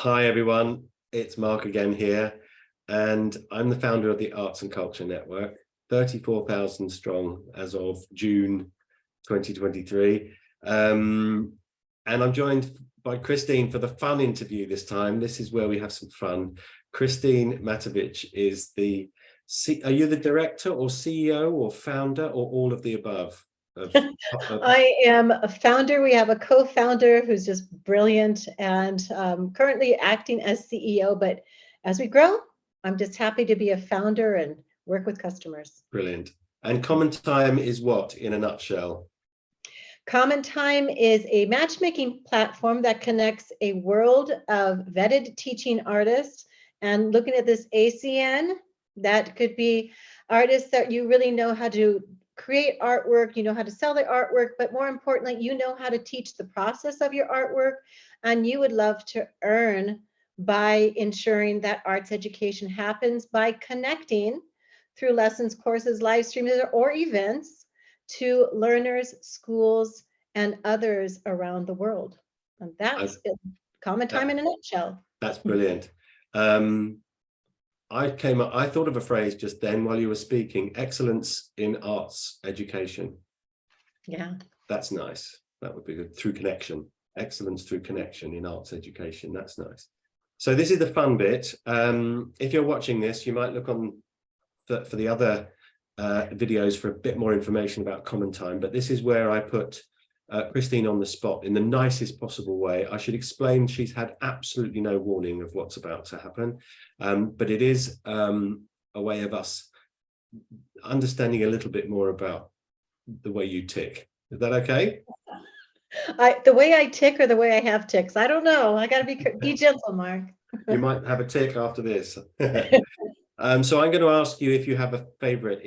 Hi everyone, it's Mark again here, and I'm the founder of the Arts and Culture Network, 34,000 strong as of June 2023. And I'm joined by Christine for the fun interview this time. This is where we have some fun. Christine Matovich is are you the director or CEO or founder or all of the above? I am a founder. We have a co-founder who's just brilliant and currently acting as CEO. But as we grow, I'm just happy to be a founder and work with customers. Brilliant. And CommonTime is what, in a nutshell? CommonTime is a matchmaking platform that connects a world of vetted teaching artists. And looking at this ACN, that could be artists that you really know how to create artwork, you know how to sell the artwork, but more importantly, you know how to teach the process of your artwork, and you would love to earn by ensuring that arts education happens by connecting through lessons, courses, live streams, or events to learners, schools, and others around the world. And that's CommonTime in a nutshell. That's brilliant. I thought of a phrase just then while you were speaking: excellence in arts education. Yeah. That's nice. That would be good. Through connection. Excellence through connection in arts education. That's nice. So this is the fun bit. If you're watching this, you might look on for the other videos for a bit more information about CommonTime, but this is where I put Christine on the spot in the nicest possible way. I should explain she's had absolutely no warning of what's about to happen, but it is a way of us understanding a little bit more about the way you tick. Is that okay? The way I tick or the way I have ticks? I don't know. I got to be gentle, Mark. You might have a tick after this. So I'm going to ask you if you have a favorite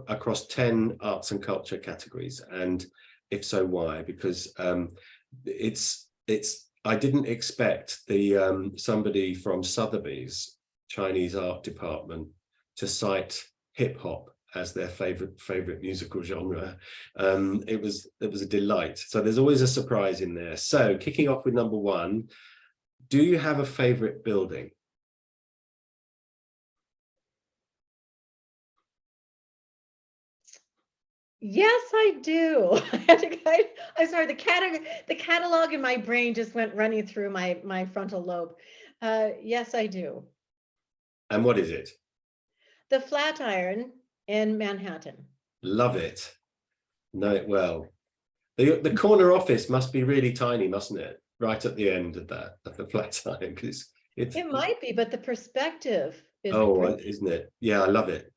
across 10 arts and culture categories, and if so, why? Because I didn't expect somebody from Sotheby's Chinese art department to cite hip hop as their favorite musical genre. It was a delight. So there's always a surprise in there. So kicking off with number one, do you have a favorite building? Yes, I do. I'm sorry, the catalog in my brain just went running through my frontal lobe. Yes, I do. And what is it? The Flatiron in Manhattan. Love it. Know it well. The corner office must be really tiny, mustn't it? Right at the end of the Flatiron, because it might be, but the perspective is isn't it? Yeah, I love it.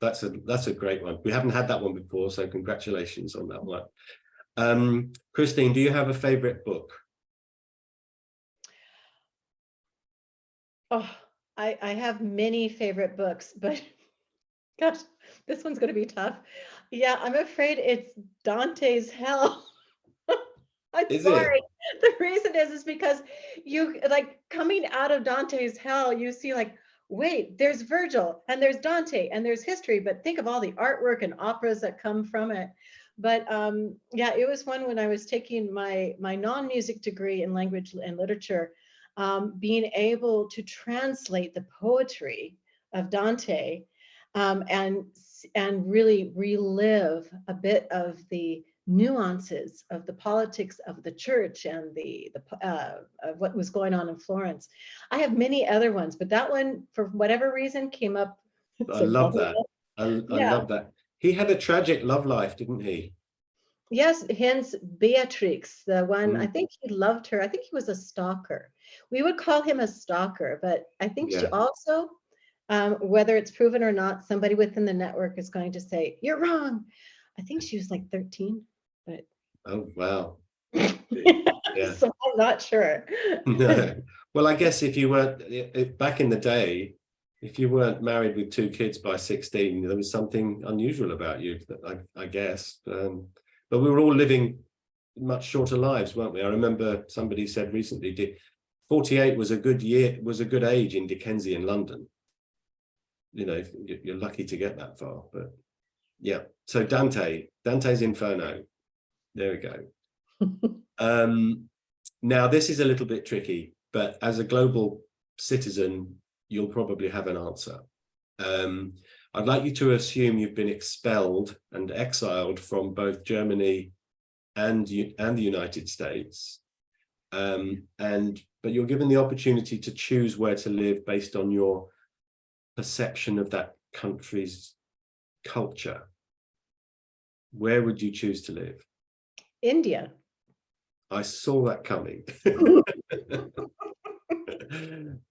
That's a great one. We haven't had that one before, so congratulations on that one. Christine, do you have a favorite book? Oh, I have many favorite books, but gosh, this one's going to be tough. Yeah, I'm afraid it's Dante's Hell. I'm sorry. The reason is because you like coming out of Dante's Hell, you see like, wait, there's Virgil and there's Dante and there's history, but think of all the artwork and operas that come from it. But yeah, it was one when I was taking my non-music degree in language and literature, being able to translate the poetry of Dante and really relive a bit of the nuances of the politics of the church and of what was going on in Florence. I have many other ones, but that one, for whatever reason, came up. I love that. I love that. He had a tragic love life, didn't he? Yes, hence Beatrix, the one, I think he loved her. I think he was a stalker. We would call him a stalker, but I think she also, whether it's proven or not, somebody within the network is going to say, you're wrong. I think she was like 13. But oh wow. Yeah. So I'm not sure. No. Well, I guess if you weren't back in the day, if you weren't married with 2 kids by 16, there was something unusual about you, I guess. But we were all living much shorter lives, weren't we? I remember somebody said recently 48 was a good age in Dickensian London. You know, you're lucky to get that far. But yeah, so Dante's Inferno. There we go. Now this is a little bit tricky. but as a global citizen, you'll probably have an answer. I'd like you to assume you've been expelled and exiled from both Germany and the United States. But you're given the opportunity to choose where to live based on your perception of that country's culture. Where would you choose to live? India. I saw that coming.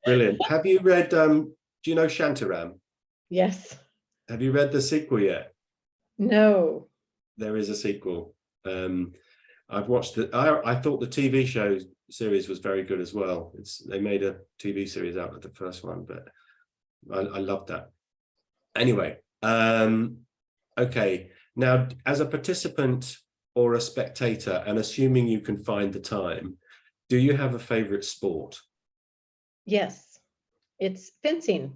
Brilliant. Have you read, do you know Shantaram? Yes. Have you read the sequel yet? No. There is a sequel. I've watched it. I thought the TV show series was very good as well. They made a TV series out of the first one, but I loved that. Anyway, okay. Now, as a participant or a spectator, and assuming you can find the time, do you have a favorite sport? Yes. It's fencing.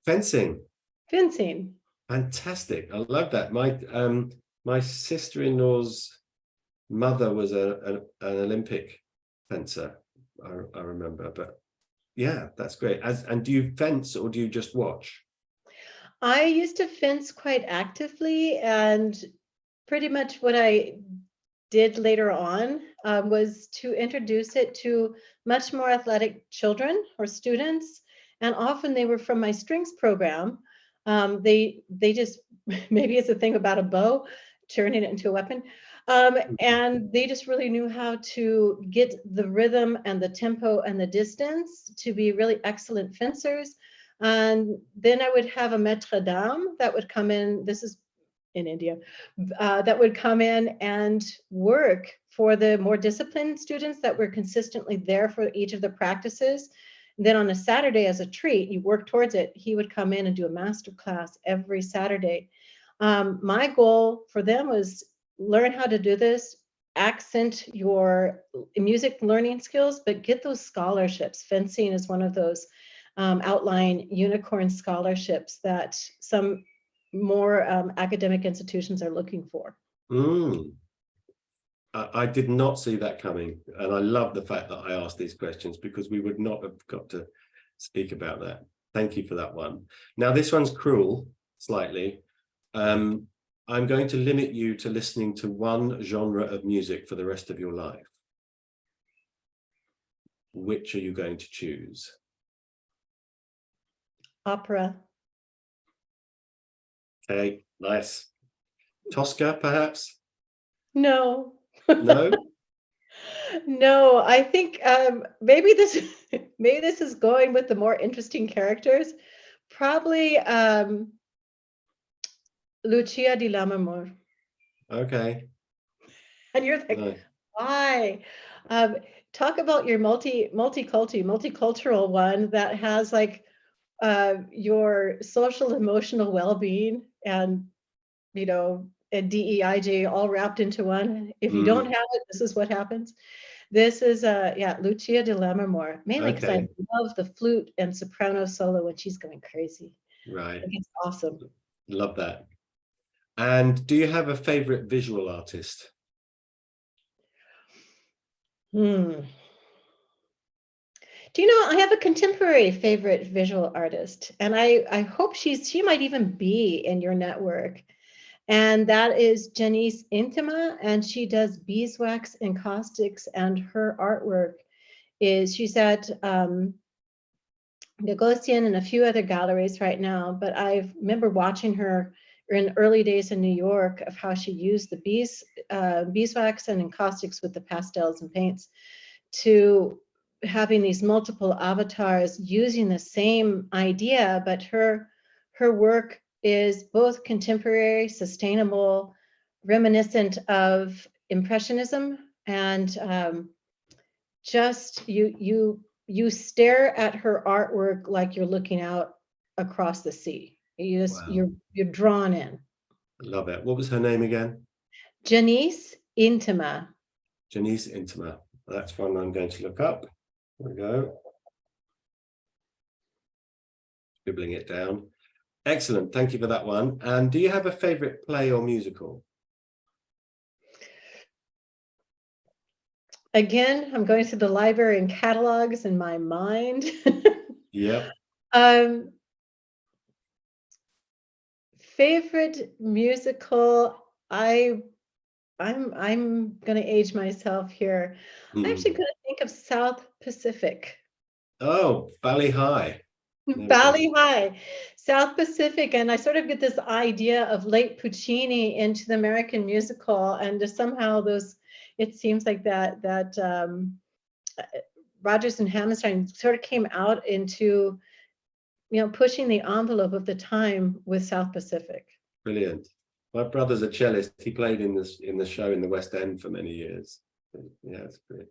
Fencing. Fencing. Fantastic. I love that. My sister-in-law's mother was an Olympic fencer, I remember, but yeah, that's great. And do you fence or do you just watch? I used to fence quite actively, and pretty much what I did later on was to introduce it to much more athletic children or students, and often they were from my strings program. They just, maybe it's a thing about a bow, turning it into a weapon. And they just really knew how to get the rhythm and the tempo and the distance to be really excellent fencers. And then I would have a maître d'armes that would come in. This is in India, that would come in and work for the more disciplined students that were consistently there for each of the practices. And then on a Saturday, as a treat, you work towards it, he would come in and do a master class every Saturday. My goal for them was learn how to do this, accent your music learning skills, but get those scholarships. Fencing is one of those outline unicorn scholarships that some more academic institutions are looking for. I did not see that coming, and I love the fact that I asked these questions because we would not have got to speak about that. Thank you for that one. Now, this one's cruel, slightly. I'm going to limit you to listening to one genre of music for the rest of your life. Which are you going to choose? Opera. Okay, nice. Tosca, perhaps? No. No? No, I think maybe this is going with the more interesting characters. Probably Lucia di Lammermoor. Okay. And you're like, No. why? Talk about your multicultural one that has like your social emotional well-being and and DEIJ all wrapped into one. If you don't have it, this is what happens. This is Lucia di Lammermoor, mainly because I love the flute and soprano solo when she's going crazy. Right. It's awesome. Love that. And do you have a favorite visual artist? Do you know, I have a contemporary favorite visual artist, and I hope she might even be in your network. And that is Janice Intima, and she does beeswax and caustics, and her artwork she's at Gagosian and a few other galleries right now, but I remember watching her in early days in New York of how she used the beeswax and encaustics with the pastels and paints to having these multiple avatars using the same idea, but her work is both contemporary, sustainable, reminiscent of Impressionism, and just you stare at her artwork like you're looking out across the sea. You're drawn in. I love it. What was her name again? Janice Intima. Janice Intima. That's one I'm going to look up. There we go. Scribbling it down. Excellent. Thank you for that one. And do you have a favorite play or musical? Again, I'm going to the library and catalogs in my mind. Yep. Um, favorite musical, I'm gonna age myself here. I'm Hmm. actually gonna think of South Pacific. Oh, Valley High. There we go. Valley High, South Pacific, and I sort of get this idea of late Puccini into the American musical, and just somehow those, it seems like Rodgers and Hammerstein sort of came out into, pushing the envelope of the time with South Pacific. Brilliant. My brother's a cellist. He played in the show in the West End for many years. Yeah, it's great.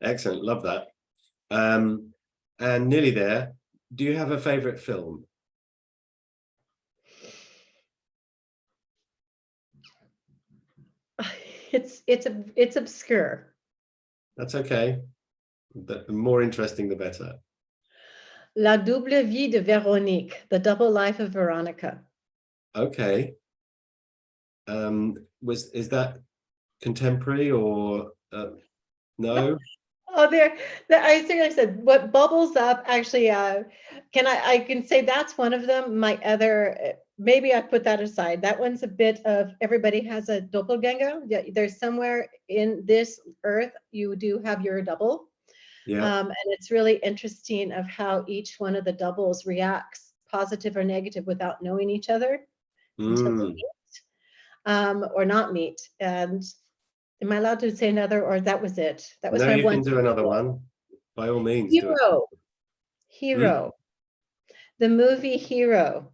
Excellent. Love that. And nearly there. Do you have a favorite film? It's obscure. That's okay. The more interesting, the better. La double vie de Véronique, The Double Life of Veronica. Okay. Is that contemporary or no? Oh, I seriously said what bubbles up actually, I can say that's one of them. My other, maybe I put that aside. That one's a bit of everybody has a doppelganger. Yeah, there's somewhere in this earth you do have your double. Yeah. And it's really interesting of how each one of the doubles reacts, positive or negative, without knowing each other until they Mm. meet, or not meet. And am I allowed to say another, or that was it? That was No, my you one. can do another one. By all means, do it. Hero. Hmm? Hero. The movie Hero.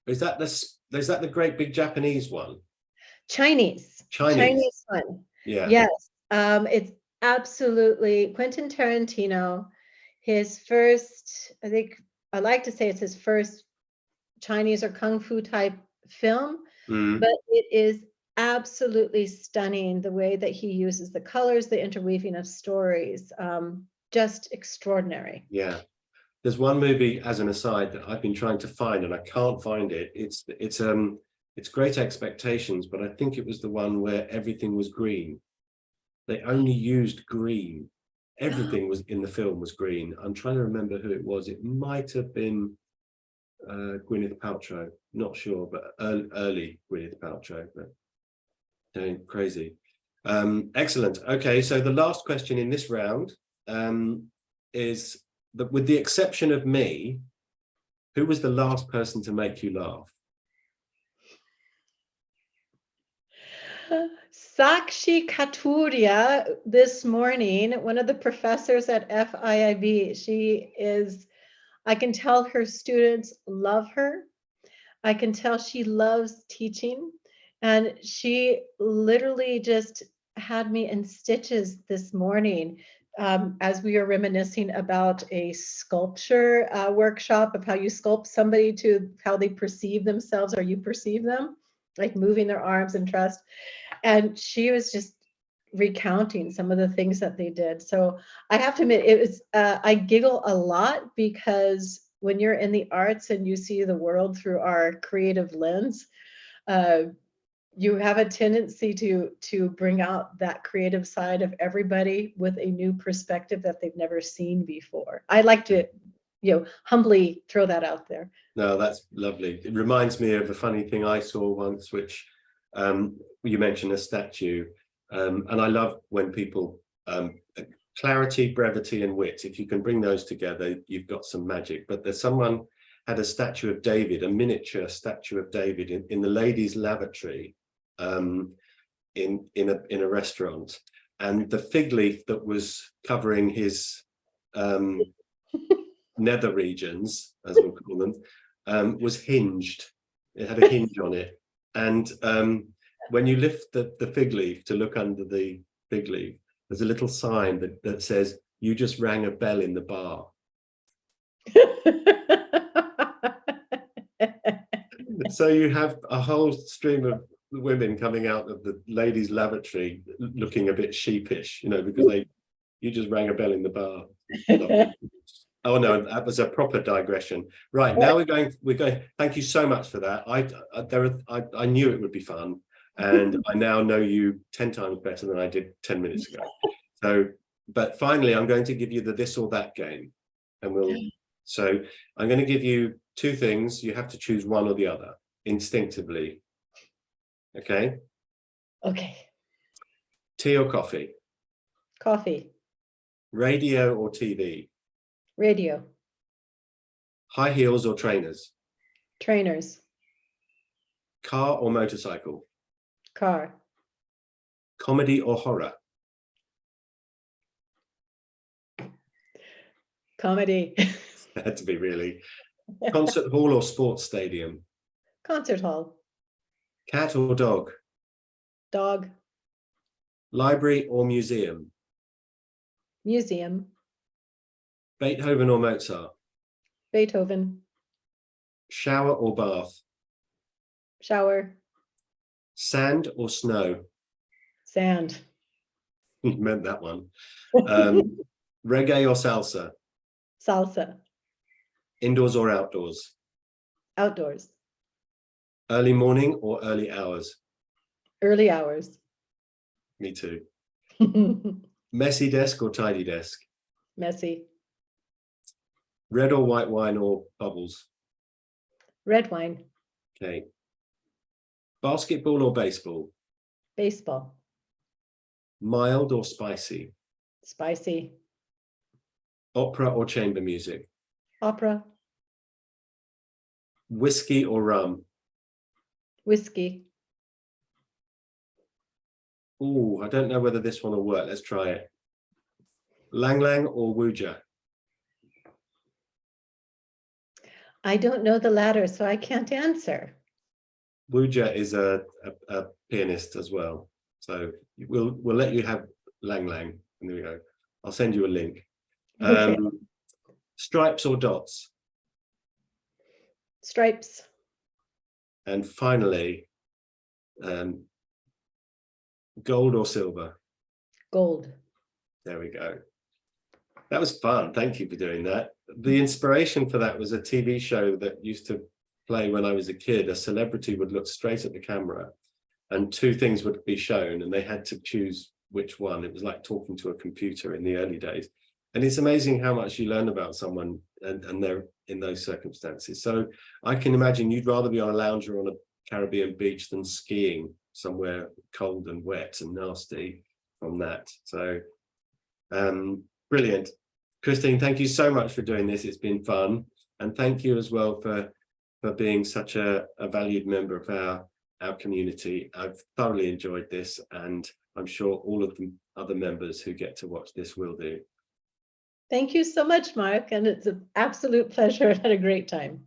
Is that the great big Japanese one? Chinese. Chinese. Chinese one. Yeah. Yes. It's absolutely Quentin Tarantino. His first, I think I like to say it's his first Chinese or kung fu type film, Mm. but it is absolutely stunning the way that he uses the colors, the interweaving of stories. Just extraordinary. Yeah. There's one movie, as an aside, that I've been trying to find and I can't find it. It's Great Expectations, but I think it was the one where everything was green. They only used green. Everything was in the film was green. I'm trying to remember who it was. It might have been Gwyneth Paltrow. Not sure, but early Gwyneth Paltrow. But crazy. Excellent. Okay, so the last question in this round is that, with the exception of me, who was the last person to make you laugh? Sakshi Katuria this morning, one of the professors at FIIB, I can tell her students love her. I can tell she loves teaching. And she literally just had me in stitches this morning, as we were reminiscing about a sculpture workshop of how you sculpt somebody to how they perceive themselves or you perceive them, like moving their arms and trust. And she was just recounting some of the things that they did. So I have to admit, it was, I giggle a lot because when you're in the arts and you see the world through our creative lens, uh, you have a tendency to bring out that creative side of everybody with a new perspective that they've never seen before. I like to, humbly throw that out there. No, that's lovely. It reminds me of a funny thing I saw once, which you mentioned a statue, and I love when people clarity, brevity, and wit. If you can bring those together, you've got some magic. But there's someone had a statue of David, a miniature statue of David in the ladies' lavatory in a restaurant, and the fig leaf that was covering his nether regions, as we'll call them, was hinged. It had a hinge on it, and when you lift the fig leaf to look under the fig leaf, there's a little sign that says, "You just rang a bell in the bar." So you have a whole stream of women coming out of the ladies' lavatory looking a bit sheepish, because you just rang a bell in the bar. Lovely. Oh no, that was a proper digression. Right, now we're going. Thank you so much for that. I knew it would be fun, and I now know you 10 times better than I did 10 minutes ago. So, but finally, I'm going to give you the this or that game. And so I'm going to give you two things. You have to choose one or the other instinctively. Okay. Okay. Tea or coffee? Coffee. Radio or TV? Radio. High heels or trainers? Trainers. Car or motorcycle? Car. Comedy or horror? Comedy. Had to be really. Concert hall or sports stadium? Concert hall. Cat or dog? Dog. Library or museum? Museum. Beethoven or Mozart? Beethoven. Shower or bath? Shower. Sand or snow? Sand. You meant that one. Reggae or salsa? Salsa. Indoors or outdoors? Outdoors. Early morning or early hours? Early hours. Me too. Messy desk or tidy desk? Messy. Red or white wine or bubbles? Red wine. Okay. Basketball or baseball? Baseball. Mild or spicy? Spicy. Opera or chamber music? Opera. Whiskey or rum? Whiskey. Oh, I don't know whether this one will work. Let's try it. Lang Lang or Wuja? I don't know the latter, so I can't answer. Wuja is a pianist as well. So we'll let you have Lang Lang. And there we go. I'll send you a link. Okay. Stripes or dots? Stripes. And finally, gold or silver? Gold. There we go. That was fun. Thank you for doing that. The inspiration for that was a TV show that used to play when I was a kid. A celebrity would look straight at the camera and two things would be shown and they had to choose which one. It was like talking to a computer in the early days. And it's amazing how much you learn about someone and they're in those circumstances. So I can imagine you'd rather be on a lounger on a Caribbean beach than skiing somewhere cold and wet and nasty from that. So brilliant. Christine, thank you so much for doing this. It's been fun. And thank you as well for being such a valued member of our community. I've thoroughly enjoyed this, and I'm sure all of the other members who get to watch this will do. Thank you so much, Mark. And it's an absolute pleasure. I had a great time.